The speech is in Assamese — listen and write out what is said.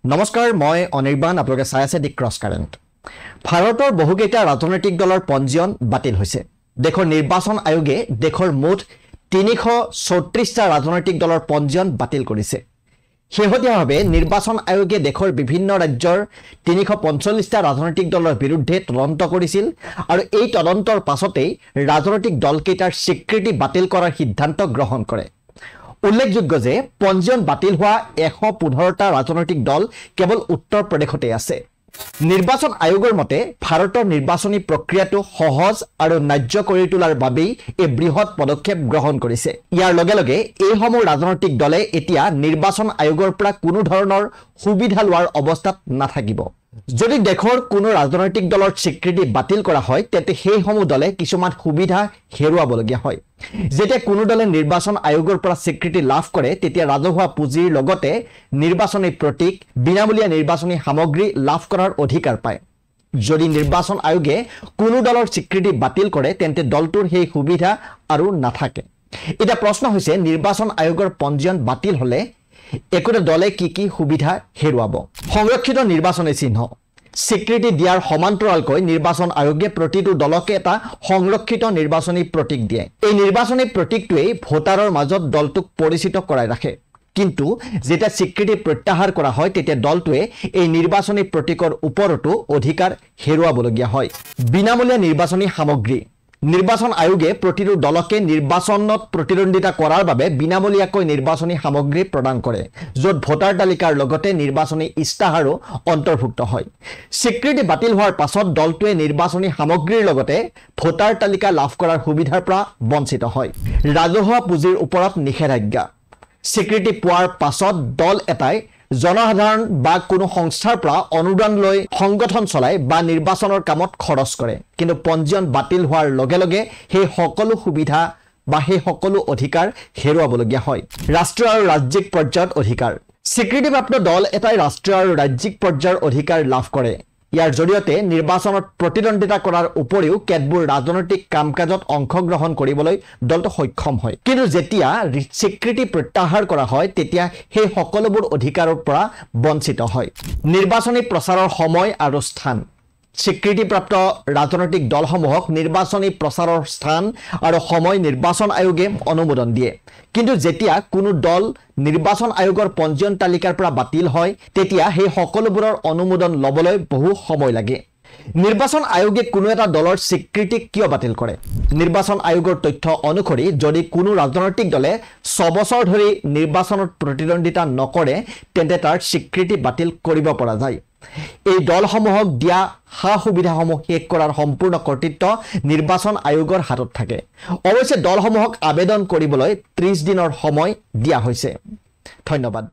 নমস্কাৰ, মই অনিৰ্বাণ। আপোনালোকে চাই আছে দি ক্ৰছ কাৰেণ্ট। ভাৰতৰ বহুকেইটা ৰাজনৈতিক দলৰ পঞ্জীয়ন বাতিল হৈছে। দেশৰ নিৰ্বাচন আয়োগে দেশৰ মুঠ ৩৩৪টা ৰাজনৈতিক দলৰ পঞ্জীয়ন বাতিল কৰিছে। শেহতীয়াভাৱে নিৰ্বাচন আয়োগে দেশৰ বিভিন্ন ৰাজ্যৰ ৩৪৫টা ৰাজনৈতিক দলৰ বিৰুদ্ধে তদন্ত কৰিছিল আৰু এই তদন্তৰ পাছতেই ৰাজনৈতিক দলকেইটাৰ স্বীকৃতি বাতিল কৰাৰ সিদ্ধান্ত গ্ৰহণ কৰে। উল্লেখযোগ্য যে পঞ্জীয়ন বাতিল হোৱা ১১৫টা ৰাজনৈতিক দল কেৱল উত্তৰ প্ৰদেশতে আছে। নিৰ্বাচন আয়োগৰ মতে ভাৰতৰ নিৰ্বাচনী প্ৰক্ৰিয়াটো সহজ আৰু ন্যায্য কৰি তোলাৰ বাবেই এই বৃহৎ পদক্ষেপ গ্ৰহণ কৰিছে। ইয়াৰ লগে লগে এইসমূহ ৰাজনৈতিক দলে এতিয়া নিৰ্বাচন আয়োগৰ পৰা কোনো ধৰণৰ সুবিধা লোৱাৰ অৱস্থাত নাথাকিব। যদি দেশৰ কোনো ৰাজনৈতিক দলৰ স্বীকৃতি বাতিল কৰা হয় তেন্তে সেইসমূহ দলে কিছুমান সুবিধা হেৰুৱাবলগীয়া হয়। যেতিয়া কোনো দলে নিৰ্বাচন আয়োগৰ পৰা স্বীকৃতি লাভ কৰে তেতিয়া ৰাজহুৱা পুঁজিৰ লগতে নিৰ্বাচনী প্ৰতীক, বিনামূলীয়া নিৰ্বাচনী সামগ্ৰী লাভ কৰাৰ অধিকাৰ পায়। যদি নিৰ্বাচন আয়োগে কোনো দলৰ স্বীকৃতি বাতিল কৰে তেন্তে দলটোৰ সেই সুবিধা আৰু নাথাকে। এতিয়া প্ৰশ্ন হৈছে, নিৰ্বাচন আয়োগৰ পঞ্জীয়ন বাতিল হলে একোটা দলে কি সুবিধা হেৰুৱাব? সংৰক্ষিত নিৰ্বাচনী চিহ্ন স্বীকৃতি দিয়াৰ সমান্তৰালকৈ নিৰ্বাচন আয়োগে প্ৰতিটো দলকে এটা সংৰক্ষিত নিৰ্বাচনী প্ৰতীক দিয়ে। এই নিৰ্বাচনী প্ৰতীকটোৱেই ভোটাৰৰ মাজত দলটোক পৰিচিত কৰাই ৰাখে। কিন্তু যেতিয়া স্বীকৃতি প্ৰত্যাহাৰ কৰা হয় তেতিয়া দলটোৱে এই নিৰ্বাচনী প্ৰতীকৰ ওপৰতো অধিকাৰ হেৰুৱাবলগীয়া হয়। বিনামূলীয়া নিৰ্বাচনী সামগ্ৰী নিৰ্বাচন আয়োগে প্ৰতিটো দলকে নিৰ্বাচনত প্ৰতিদ্বন্দ্বিতা কৰাৰ বাবে বিনামূলীয়াকৈ নিৰ্বাচনী সামগ্ৰী প্ৰদান কৰে, য'ত ভোটাৰ তালিকাৰ লগতে নিৰ্বাচনী ইস্তাহাৰো অন্তৰ্ভুক্ত হয়। স্বীকৃতি বাতিল হোৱাৰ পাছত দলটোৱে নিৰ্বাচনী সামগ্ৰীৰ লগতে ভোটাৰ তালিকা লাভ কৰাৰ সুবিধাৰ পৰা বঞ্চিত হয়। ৰাজহুৱা পুঁজিৰ ওপৰত নিষেধাজ্ঞা স্বীকৃতি পোৱাৰ পাছত দল এটাই জনসাধাৰণ বা কোনো সংস্থাৰ পৰা অনুদান লৈ সংগঠন চলাই বা নিৰ্বাচনৰ কামত খৰচ কৰে। কিন্তু পঞ্জীয়ন বাতিল হোৱাৰ লগে লগে সেই সকলো সুবিধা বা সেই সকলো অধিকাৰ হেৰুৱাবলগীয়া হয়। ৰাষ্ট্ৰীয় আৰু ৰাজ্যিক পৰ্যায়ত অধিকাৰ স্বীকৃতিপ্ৰাপ্ত দল এটাই ৰাষ্ট্ৰীয় আৰু ৰাজ্যিক পৰ্যায়ৰ অধিকাৰ লাভ কৰে। ইয়াৰ জৰিয়তে নিৰ্বাচনত প্ৰতিদ্বন্দ্বিতা কৰাৰ উপৰিও কেতবোৰ ৰাজনৈতিক কাম কাজত অংশগ্ৰহণ কৰিবলৈ দলটো সক্ষম হয়। কিন্তু যেতিয়া স্বীকৃতি প্ৰত্যাহাৰ কৰা হয় তেতিয়া সেই সকলোবোৰ অধিকাৰৰ পৰা বঞ্চিত হয়। নিৰ্বাচনী প্ৰচাৰৰ সময় আৰু স্থান স্বীকৃতিপ্ৰাপ্ত ৰাজনৈতিক দলসমূহক নিৰ্বাচনী প্ৰচাৰৰ স্থান আৰু সময় নিৰ্বাচন আয়োগে অনুমোদন দিয়ে। কিন্তু যেতিয়া কোনো দল নিৰ্বাচন আয়োগৰ পঞ্জীয়ন তালিকাৰ পৰা বাতিল হয় তেতিয়া সেই সকলোবোৰৰ অনুমোদন ল'বলৈ বহু সময় লাগে। নিৰ্বাচন আয়োগে কোনো এটা দলৰ স্বীকৃতি কিয় বাতিল কৰে? নিৰ্বাচন আয়োগৰ তথ্য অনুসৰি যদি কোনো ৰাজনৈতিক দলে 6 বছৰ ধৰি নিৰ্বাচনত প্ৰতিদ্বন্দ্বিতা নকৰে তেন্তে তাৰ স্বীকৃতি বাতিল কৰিব পৰা যায়। এই দলসমূহক দিয়া সা সুবিধাসমূহ শেষ কৰাৰ সম্পূৰ্ণ কৰ্তৃত্ব নিৰ্বাচন আয়োগৰ হাতত থাকে। অৱশ্যে দলসমূহক আবেদন কৰিবলৈ 30 দিনৰ সময় দিয়া হৈছে। ধন্যবাদ।